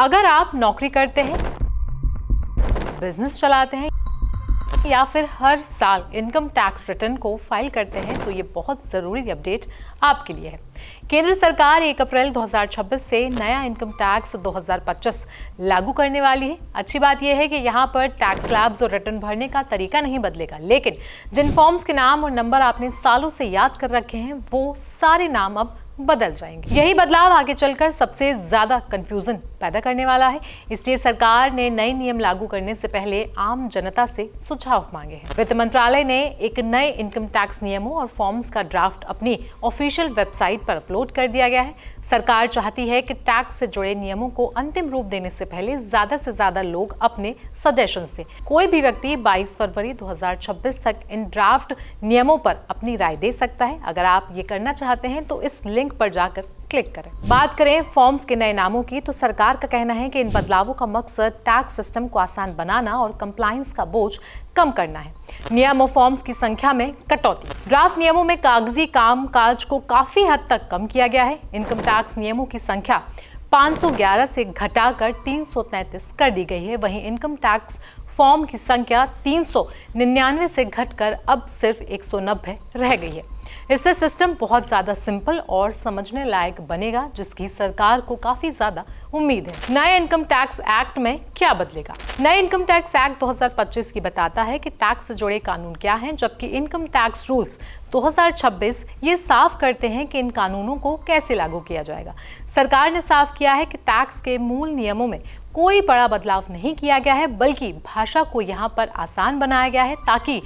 अगर आप नौकरी करते हैं, बिजनेस चलाते हैं या फिर हर साल इनकम टैक्स रिटर्न को फाइल करते हैं तो ये बहुत ज़रूरी अपडेट आपके लिए है। केंद्र सरकार 1 अप्रैल 2026 से नया इनकम टैक्स 2025 लागू करने वाली है। अच्छी बात यह है कि यहाँ पर टैक्स स्लैब्स और रिटर्न भरने का तरीका नहीं बदलेगा, लेकिन जिन फॉर्म्स के नाम और नंबर आपने सालों से याद कर रखे हैं वो सारे नाम अब बदल जाएंगे। यही बदलाव आगे चलकर सबसे ज्यादा कंफ्यूजन पैदा करने वाला है, इसलिए सरकार ने नए नियम लागू करने से पहले आम जनता से सुझाव मांगे हैं। वित्त मंत्रालय ने एक नए इनकम टैक्स नियमों और फॉर्म्स का ड्राफ्ट अपनी ऑफिशियल वेबसाइट पर अपलोड कर दिया गया है। सरकार चाहती है कि टैक्स से जुड़े नियमों को अंतिम रूप देने से पहले ज्यादा से ज्यादा लोग अपने सजेशंस दें। कोई भी व्यक्ति 22 फरवरी 2026 तक इन ड्राफ्ट नियमों पर अपनी राय दे सकता है। अगर आप ये करना चाहते हैं तो इस लिंक पर जाकर क्लिक करें। बात करें फॉर्म्स के नए नामों की, तो सरकार का कहना है कि इन बदलावों का मकसद टैक्स सिस्टम को आसान बनाना और कंप्लायंस का बोझ कम करना है। नियम और फॉर्म्स की संख्या में कटौती। ड्राफ्ट नियमों में कागजी कामकाज को काफी हद तक कम किया गया है। इनकम टैक्स नियमों की संख्या 511 से घटाकर 333 कर दी गई है। वहीं इनकम टैक्स फॉर्म की संख्या 399 से घटकर अब सिर्फ 190 रह गई है। इससे सिस्टम बहुत ज्यादा सिंपल और समझने लायक बनेगा, जिसकी सरकार को काफी ज्यादा उम्मीद है। नए इनकम टैक्स एक्ट में क्या बदलेगा? नए इनकम टैक्स एक्ट 2025 की बताता है कि टैक्स से जुड़े कानून क्या हैं, जबकि इनकम टैक्स रूल्स 2026 ये साफ करते हैं कि इन कानूनों को कैसे लागू किया जाएगा। सरकार ने साफ किया है कि टैक्स के मूल नियमों में कोई बड़ा बदलाव नहीं किया गया है, बल्कि भाषा को यहाँ पर आसान बनाया गया है ताकि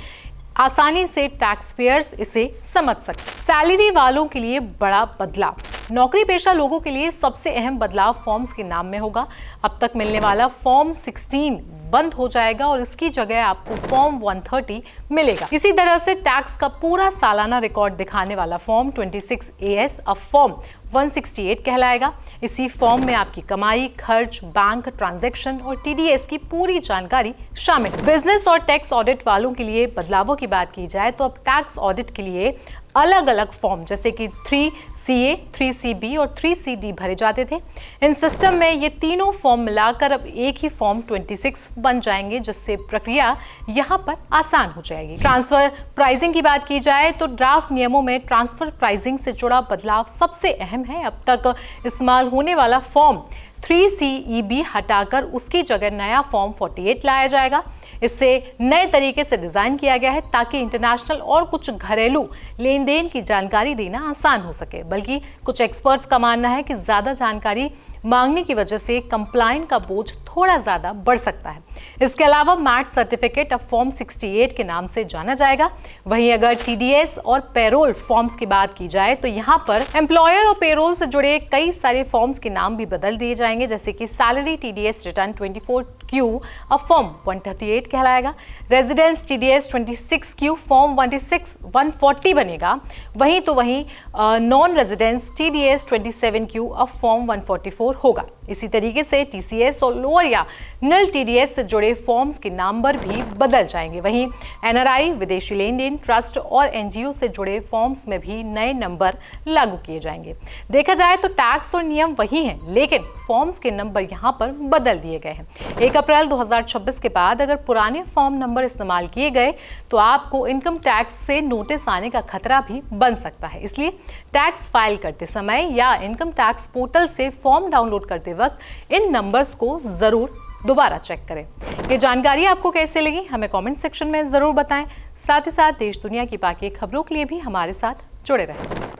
आसानी से टैक्स पेयर्स इसे समझ सके। सैलरी वालों के लिए बड़ा बदलाव। नौकरी पेशा लोगों के लिए सबसे अहम बदलाव फॉर्म्स के नाम में होगा। अब तक मिलने वाला फॉर्म 16 बंद हो जाएगा और इसकी जगह आपको फॉर्म 130 मिलेगा। इसी तरह से टैक्स का पूरा सालाना रिकॉर्ड दिखाने वाला फॉर्म 26 AS अब फॉर्म 168 कहलाएगा। इसी फॉर्म में आपकी कमाई, खर्च, बैंक ट्रांजैक्शन और TDS की पूरी जानकारी शामिल है। बिजनेस और टैक्स ऑडिट वालों के लिए बदलावों की बात की जाए तो अब टैक्स ऑडिट के लिए अलग अलग फॉर्म जैसे कि 3CA, 3CB और 3CD भरे जाते थे। इन सिस्टम में ये तीनों फॉर्म मिलाकर अब एक ही फॉर्म 26 बन जाएंगे, जिससे प्रक्रिया यहाँ पर आसान हो जाएगी। ट्रांसफर प्राइसिंग की बात की जाए तो ड्राफ्ट नियमों में ट्रांसफर प्राइसिंग से जुड़ा बदलाव सबसे अहम है। अब तक इस्तेमाल होने वाला फॉर्म 3CEB हटाकर उसकी जगह नया फॉर्म 48 लाया जाएगा। इससे नए तरीके से डिजाइन किया गया है ताकि इंटरनेशनल और कुछ घरेलू लेन देन की जानकारी देना आसान हो सके, बल्कि कुछ एक्सपर्ट्स का मानना है कि ज्यादा जानकारी मांगने की वजह से कंप्लायंट का बोझ थोड़ा ज्यादा बढ़ सकता है। इसके अलावा मैट सर्टिफिकेट अब फॉर्म 68 के नाम से जाना जाएगा। वहीं अगर TDS और पेरोल फॉर्म्स की बात की जाए तो यहाँ पर एम्प्लॉयर और पेरोल से जुड़े कई सारे फॉर्म्स के नाम भी बदल दिए जाएंगे, जैसे कि सैलरी TDS रिटर्न 24Q अब फॉर्म 138 कहलाएगा। रेजिडेंस TDS 26Q फॉर्म 140 बनेगा। वहीं नॉन रेजिडेंस TDS 27Q अब फॉर्म 144 होगा। इसी तरीके से TCS और लोअर या नील TDS से जुड़े फॉर्म्स के नंबर भी बदल जाएंगे। वहीं NRI, विदेशी लेन देन, ट्रस्ट और NGO से जुड़े फॉर्म्स में भी नए नंबर लागू किए जाएंगे। देखा जाए तो टैक्स और नियम वही हैं, लेकिन फॉर्म्स के नंबर यहाँ पर बदल दिए गए हैं। 1 अप्रैल 2026 के बाद अगर पुराने फॉर्म नंबर इस्तेमाल किए गए तो आपको इनकम टैक्स से नोटिस आने का खतरा भी बन सकता है। इसलिए टैक्स फाइल करते समय या इनकम टैक्स पोर्टल से फॉर्म डाउनलोड करते वक्त इन नंबर्स को जरूर दोबारा चेक करें। ये जानकारी आपको कैसे लगी हमें कमेंट सेक्शन में जरूर बताएं। साथ ही साथ देश दुनिया की बाकी खबरों के लिए भी हमारे साथ जुड़े रहें।